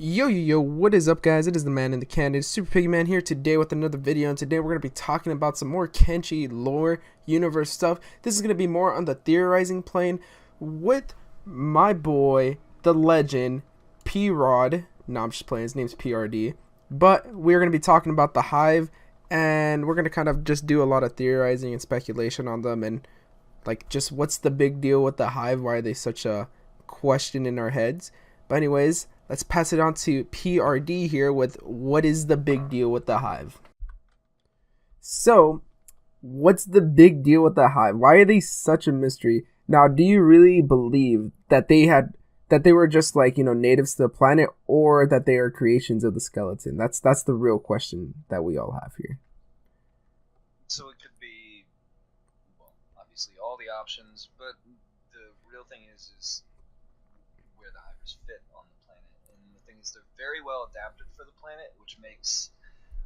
Yo, what is up, guys? It is the man in the can. It's Super Piggy Man here today with another video, and today we're going to be talking about some more Kenshi lore, universe stuff. This is going to be more on the theorizing plane with my boy, the legend, P-Rod. No, I'm just playing. His name's PRD. But we're going to be talking about the Hive, and we're going to kind of just do a lot of theorizing and speculation on them, and like just what's the big deal with the Hive? Why are they such a question in our heads? But anyways, let's pass it on to PRD here with what is the big deal with the Hive. So, what's the big deal with the Hive? Why are they such a mystery? Now, do you really believe that they were just like, natives to the planet, or that they are creations of the skeleton? That's the real question that we all have here. So it could be, well, obviously all the options, but the real thing is where the Hivers fit on the planet. And the thing is, they're very well adapted for the planet, which makes,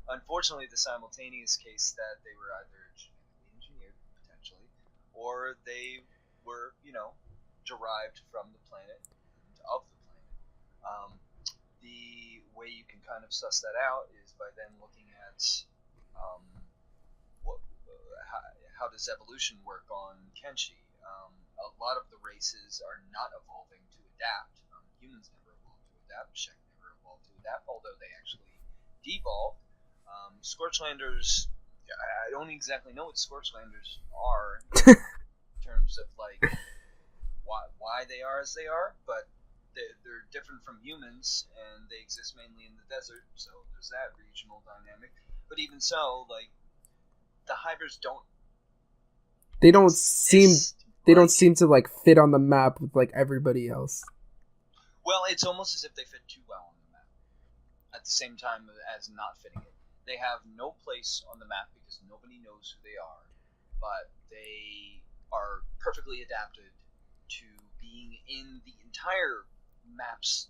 unfortunately, the simultaneous case that they were either genetically engineered, potentially, or they were, derived from the planet and of the planet. The way you can kind of suss that out is by then looking at um, what, how does evolution work on Kenshi. A lot of the races are not evolving to adapt. Humans never evolved to adapt. Shek never evolved to adapt, although they actually devolved. Scorchlanders, I don't exactly know what Scorchlanders are in terms of like why they are as they are, but they're different from humans, and they exist mainly in the desert, so there's that regional dynamic. But even so, like, the Hivers don't They don't seem like, to like fit on the map with like everybody else. Well, it's almost as if they fit too well on the map at the same time as not fitting it. They have no place on the map because nobody knows who they are, but they are perfectly adapted to being in the entire map's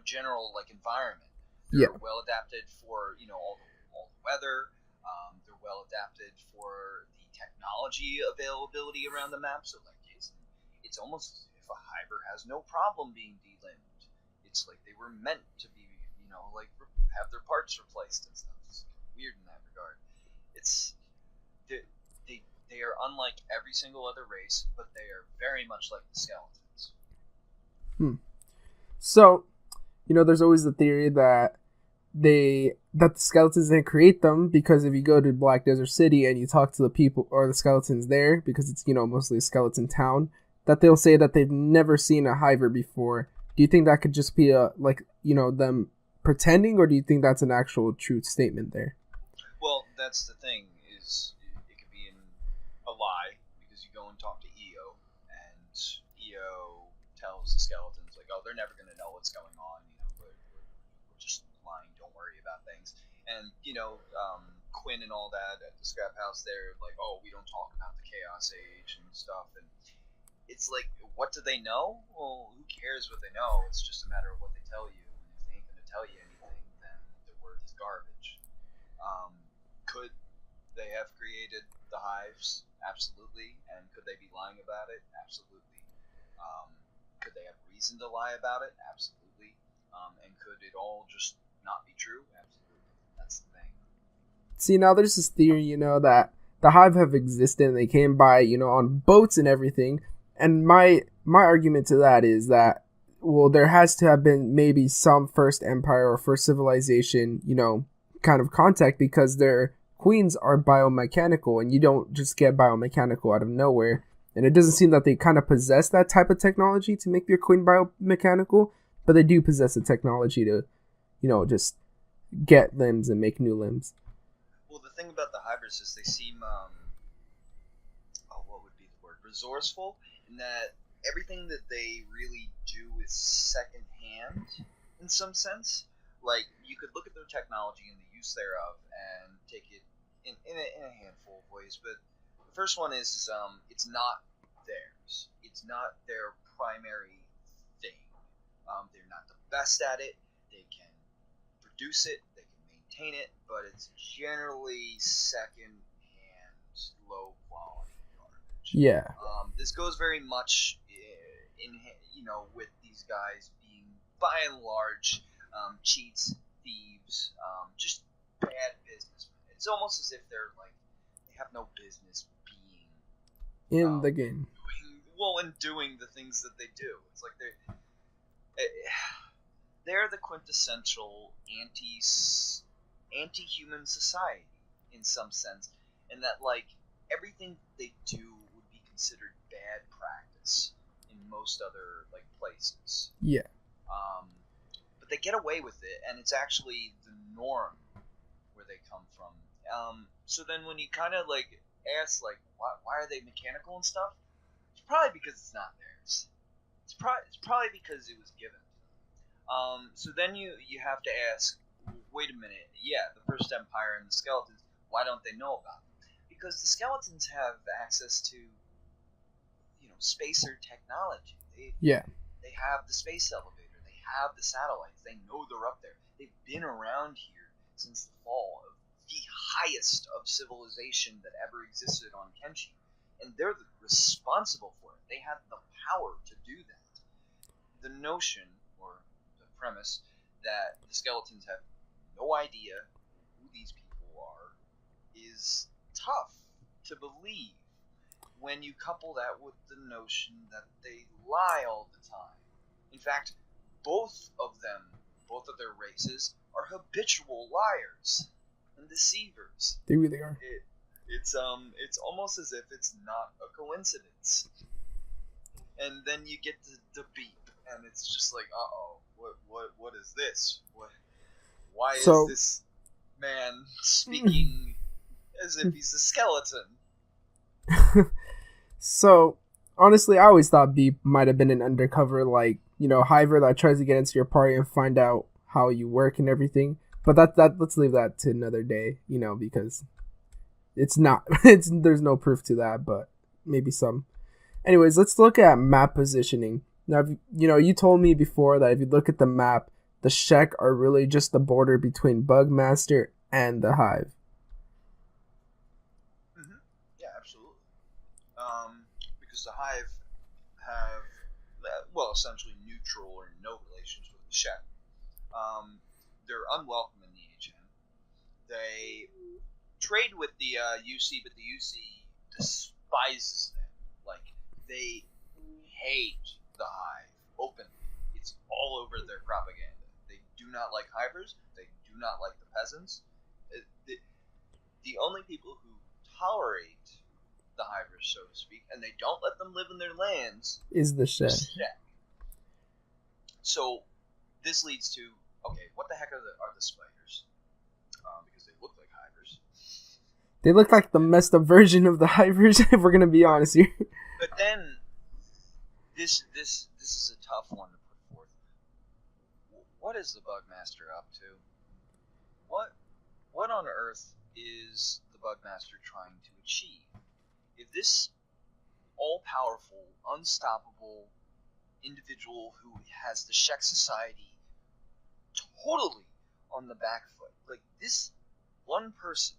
general environment. They're well adapted for all the weather. They're well adapted for the technology availability around the map. So it's almost as if a Hiver has no problem being delimbed. It's like they were meant to be, have their parts replaced and stuff. It's weird in that regard. It's they are unlike every single other race, but they are very much like the skeletons. So, there's always the theory that the skeletons didn't create them, because if you go to Black Desert City and you talk to the people or the skeletons there, because it's mostly a skeleton town, that they'll say that they've never seen a Hiver before. Do you think that could just be them pretending, or do you think that's an actual true statement there? Well, that's the thing, is it could be a lie, because you go and talk to EO, and EO tells the skeletons, oh, they're never going to know what's going on, we're just lying, don't worry about things. And, Quinn and all that at the scrap house, they're like, oh, we don't talk about the Chaos Age and stuff, and it's like, what do they know? Well, who cares what they know? It's just a matter of what they tell you, and if they ain't going to tell you anything, then their word is garbage. Could they have created the Hives? Absolutely. And could they be lying about it? Absolutely. Could they have reason to lie about it? Absolutely. And could it all just not be true? Absolutely. That's the thing. See, now there's this theory, that the Hive have existed and they came by, on boats and everything. And my argument to that is that, well, there has to have been maybe some first empire or first civilization, kind of contact, because their queens are biomechanical, and you don't just get biomechanical out of nowhere. And it doesn't seem that they kind of possess that type of technology to make their queen biomechanical, but they do possess the technology to, just get limbs and make new limbs. Well, the thing about the Hivers is they seem, what would be the word? Resourceful, in that everything that they really do is secondhand, in some sense. Like, you could look at their technology and the use thereof and take it in a handful of ways, but the first one is it's not theirs. It's not their primary thing. They're not the best at it. They can produce it, they can maintain it, but it's generally second-hand, low-quality garbage. Yeah. This goes very much in with these guys being by and large, cheats, thieves, just bad businessmen. It's almost as if they're like they have no business being in the game. doing the things that they do. It's like they're the quintessential anti-human society in some sense, in that like everything they do would be considered bad practice in most other like places. Yeah. But they get away with it, and it's actually the norm where they come from. So then when you kind of like ask like why are they mechanical and stuff, it's probably because it's not theirs. It's probably because it was given. So then you have to ask, wait a minute, yeah, the First Empire and the skeletons, why don't they know about them? Because the skeletons have access to, spacer technology. They have the space elevator, they have the satellites, they know they're up there. They've been around here since the fall of the highest of civilization that ever existed on Kenshi. And they're responsible for it. They have the power to do that. The notion, or the premise, that the skeletons have no idea who these people are is tough to believe when you couple that with the notion that they lie all the time. In fact, both of their races are habitual liars and deceivers. They really are. It's almost as if it's not a coincidence. And then you get the beep, and it's just like, what is this? Why is this man speaking as if he's a skeleton? So, honestly, I always thought Beep might have been an undercover, like, Hiver that tries to get into your party and find out how you work and everything. But that let's leave that to another day, because it's not. There's no proof to that, but maybe some. Anyways, let's look at map positioning. Now, you told me before that if you look at the map, the Shek are really just the border between Bugmaster and the Hive. Mm-hmm. Yeah, absolutely. Because the Hive have, essentially neutral or no relations with the Shek. They're unwelcome in the HN. They trade with the UC, but the UC despises them. Like, they hate the Hive openly. It's all over their propaganda. They do not like Hivers. They do not like the peasants. The only people who tolerate the Hivers, so to speak, and they don't let them live in their lands, is the Shek. So this leads to, okay, what the heck are the spiders? Because they look like Hivers. They look like the messed up version of the Hivers, if we're gonna be honest here. But then this is a tough one to put forth. What is the Bugmaster up to? What on earth is the Bugmaster trying to achieve? If this all-powerful, unstoppable individual who has the Shek Society totally on the back foot, like this one person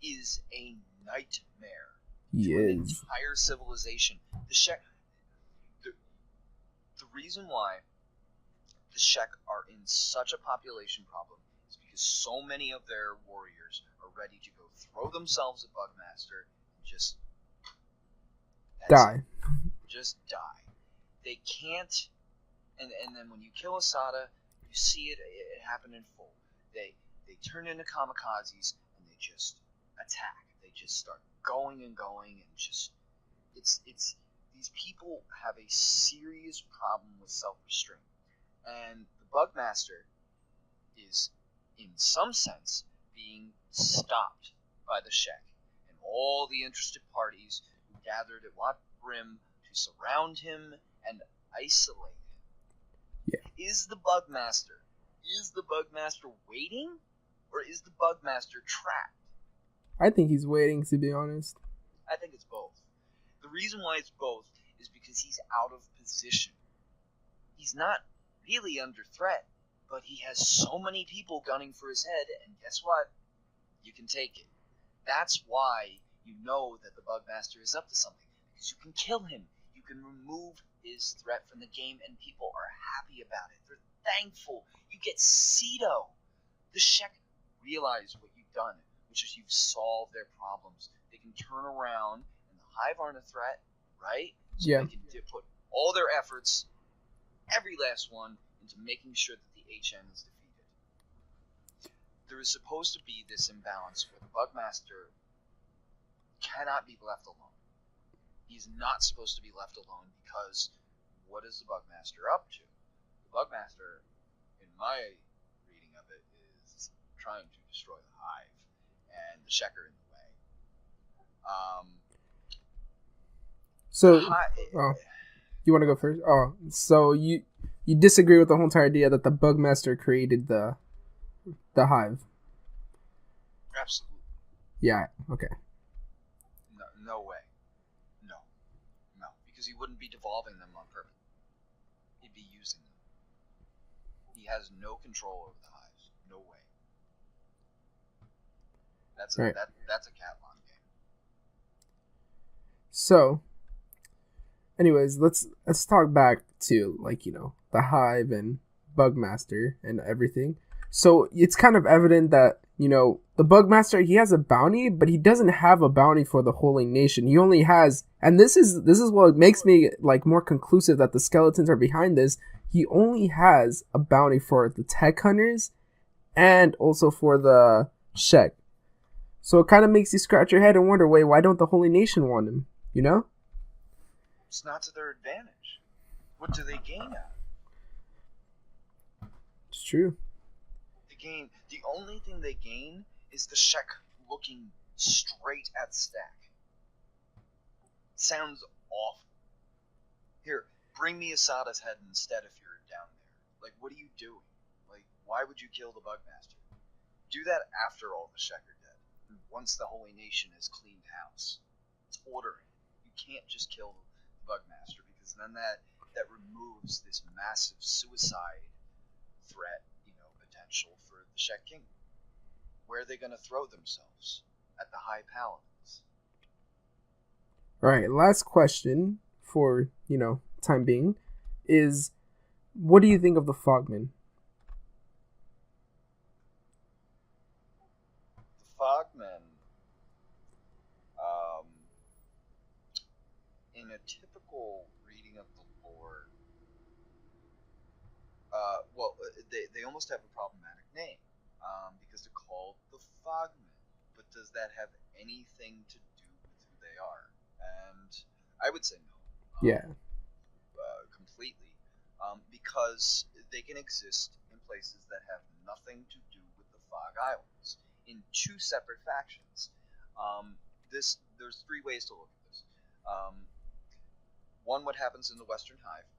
is a nightmare to an entire civilization. The Shek, the reason why the Shek are in such a population problem is because so many of their warriors are ready to go throw themselves at Bugmaster and just die. Just die. They can't, and then when you kill Asada, you see it happen in full. They turn into kamikazes and they just attack. They just start going and just it's these people have a serious problem with self-restraint, and the Bugmaster is in some sense being stopped by the Shek and all the interested parties who gathered at Wat Brim to surround him and isolate him. Yeah. Is the Bugmaster waiting, or is the Bugmaster trapped? I think he's waiting, to be honest. I think it's both. The reason why it's both is because he's out of position. He's not really under threat, but he has so many people gunning for his head, and guess what? You can take it. That's why you know that the Bugmaster is up to something, because you can kill him. You can remove is threat from the game, and people are happy about it. They're thankful. You get Cedo. The Shek realize what you've done, which is you've solved their problems. They can turn around, and the Hive aren't a threat, right? So Yeah. they can put all their efforts, every last one, into making sure that the HN is defeated. There is supposed to be this imbalance where the Bugmaster cannot be left alone. He's not supposed to be left alone because what is the Bugmaster up to? The Bugmaster, in my reading of it, is trying to destroy the Hive, and the Shek are in the way. So, you want to go first? Oh, so you disagree with the whole entire idea that the Bugmaster created the Hive? Absolutely. Yeah. Okay. No way. No. Because he wouldn't be devolving them on purpose. He'd be using them. He has no control over the Hives. No way. That's a Catlon game. So, anyways, let's talk back to, like, you know, the Hive and Bugmaster and everything. So it's kind of evident that, you know, the Bugmaster, he has a bounty, but he doesn't have a bounty for the Holy Nation. He only has, and this is what makes me like more conclusive that the skeletons are behind this. He only has a bounty for the Tech Hunters and also for the Shek. So it kind of makes you scratch your head and wonder, wait, why don't the Holy Nation want him? You know? It's not to their advantage. What do they gain out of it? It's true. The only thing they gain is the Shek looking straight at Stack. Sounds awful. Here, bring me Asada's head instead if you're down there. Like, what are you doing? Like, why would you kill the Bugmaster? Do that after all the Shek are dead. Once the Holy Nation has cleaned house. It's ordering. You can't just kill the Bugmaster, because then that removes this massive suicide threat, potential for the Shek Kingdom. Where are they going to throw themselves? At the High Paladins. Alright, last question for, time being, is what do you think of the Fogmen? The Fogmen, in a typical reading of the lore, they almost have a problematic name, because they're called the Fogmen. But does that have anything to do with who they are? And I would say no. Completely. Because they can exist in places that have nothing to do with the Fog Islands, in two separate factions. There's three ways to look at this. One, what happens in the Western Hive.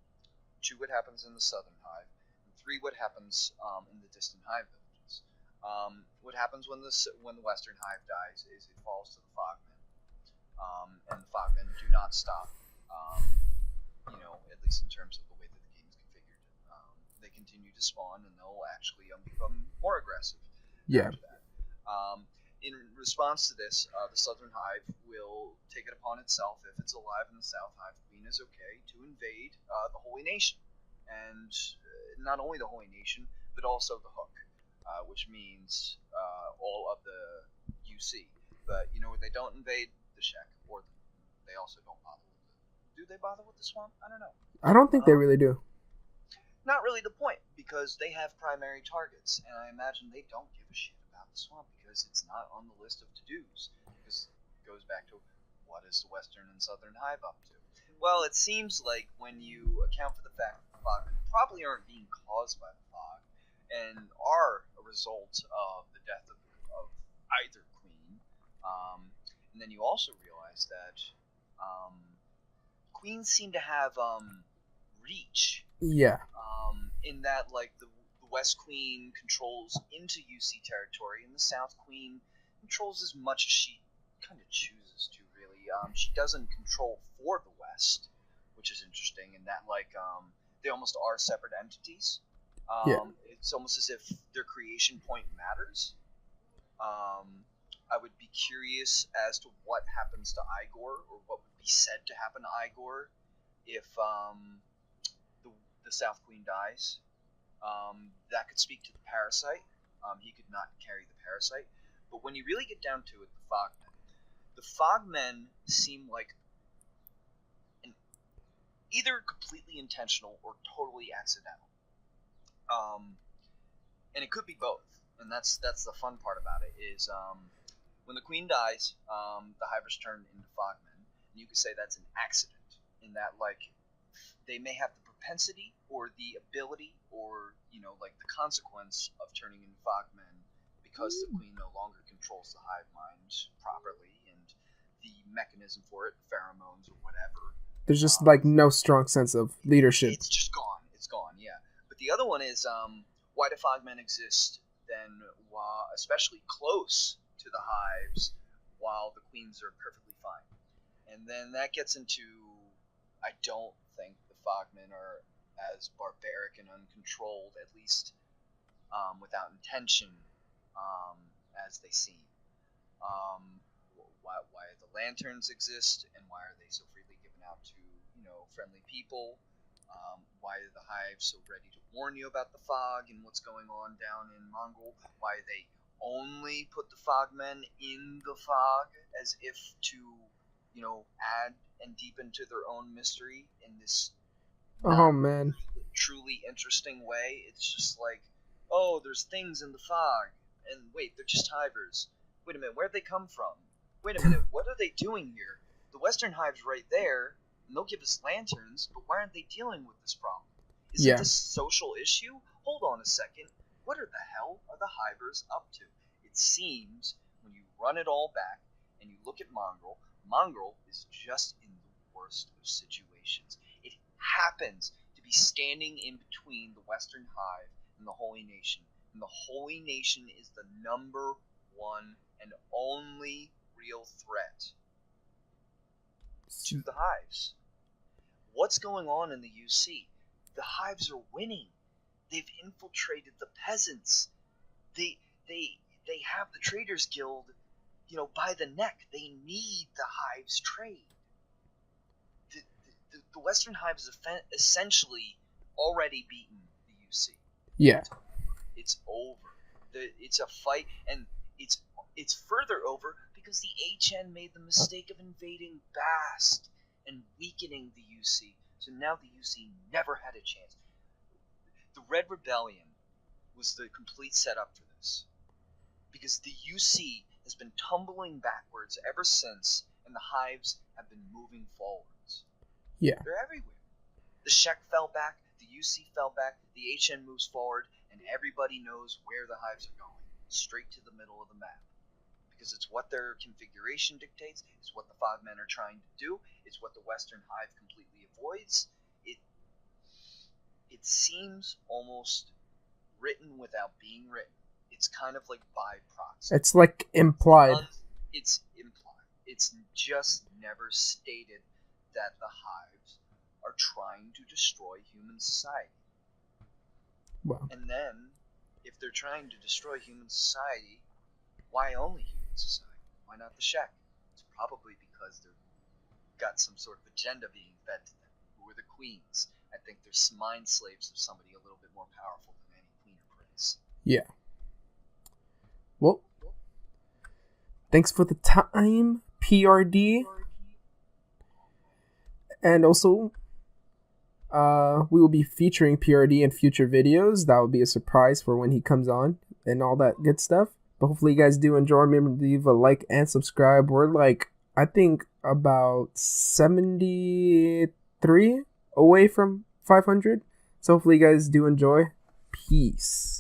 Two, what happens in the Southern Hive. And three, what happens in the distant Hive villages. What happens when the Western Hive dies is it falls to the Fogmen. And the Fogmen do not stop, at least in terms of the way that the game is configured. They continue to spawn, and they'll actually become more aggressive after that. In response to this, the Southern Hive will take it upon itself, if it's alive in the South Hive Queen is okay, to invade the Holy Nation. And not only the Holy Nation, but also the Hook, which means all of the UC. But they don't invade the Shek, or they also don't bother with it. Do they bother with the swamp? I don't know. I don't think they really do. Not really the point, because they have primary targets, and I imagine they don't give a shit about the swamp, because it's not on the list of to-dos. Because it goes back to, what is the Western and Southern Hive up to? Well, it seems like when you account for the fact that the Fogmen probably aren't being caused by the fog, and are a result of the death of either queen, and then you also realize that queens seem to have reach. Yeah. In that, like, the West Queen controls into UC territory, and the South Queen controls as much as she kind of chooses to, really. She doesn't control for the West, which is interesting, in that, like, they almost are separate entities. It's almost as if their creation point matters. I would be curious as to what happens to Igor, or what would be said to happen to Igor if the, the South Queen dies, that could speak to the parasite. He could not carry the parasite. But when you really get down to it, the Fogmen seem like either completely intentional or totally accidental. And it could be both. And that's the fun part about it is when the queen dies, the Hivers turn into Fogmen. And you could say that's an accident in that, like, they may have the propensity or the ability or, like the consequence of turning into Fogmen because the queen no longer controls the hive mind properly, and the mechanism for it, pheromones or whatever. There's just like no strong sense of leadership. It's just gone. It's gone, yeah. But the other one is why do Fogmen exist then, while especially close to the hives, while the queens are perfectly fine? And then that gets into, I don't think the Fogmen are as barbaric and uncontrolled, at least without intention, as they seem. Why the lanterns exist, and why are they so freely given out to friendly people? Why are the hives so ready to warn you about the fog and what's going on down in Mongol? Why they only put the Fogmen in the fog as if to add and deepen to their own mystery in this man, truly interesting way. It's just like, oh, there's things in the fog, and wait, they're just hivers. Wait a minute, where'd they come from? Wait a minute, what are they doing here? The Western Hive's right there, and they'll give us lanterns, but why aren't they dealing with this problem? Is it this social issue? Hold on a second. What the hell are the Hivers up to? It seems, when you run it all back, and you look at Mongrel is just in the worst of situations. It happens to be standing in between the Western Hive and the Holy Nation. And the Holy Nation is the number one and only real threat to the Hives. What's going on in the UC? The Hives are winning. They've infiltrated the peasants. They have the Traders Guild, by the neck. They need the Hives trade. The Western Hives have essentially already beaten the UC. Yeah. It's over. It's a fight, and it's further over because the HN made the mistake of invading Bast and weakening the UC. So now the UC never had a chance. The Red Rebellion was the complete setup for this, because the UC has been tumbling backwards ever since, and the Hives have been moving forwards. Yeah. They're everywhere. The Shek fell back, the UC fell back, the HN moves forward, and everybody knows where the Hives are going. Straight to the middle of the map. Because it's what their configuration dictates, it's what the Fogmen are trying to do, it's what the Western Hive completely avoids. It seems almost written without being written. It's kind of like by proxy. It's like implied. It's implied. It's just never stated that the Hives are trying to destroy human society. Wow. And then, if they're trying to destroy human society, why only human society? Why not the Shek? It's probably because they've got some sort of agenda being fed to them. Who are the queens? I think they're mind slaves of somebody a little bit more powerful than any queen or prince. Yeah. Well, thanks for the time, PRD. And also, we will be featuring PRD in future videos. That will be a surprise for when he comes on and all that good stuff. But hopefully you guys do enjoy. Remember to leave a like and subscribe. We're like, I think about 73 away from 500. So hopefully you guys do enjoy. Peace.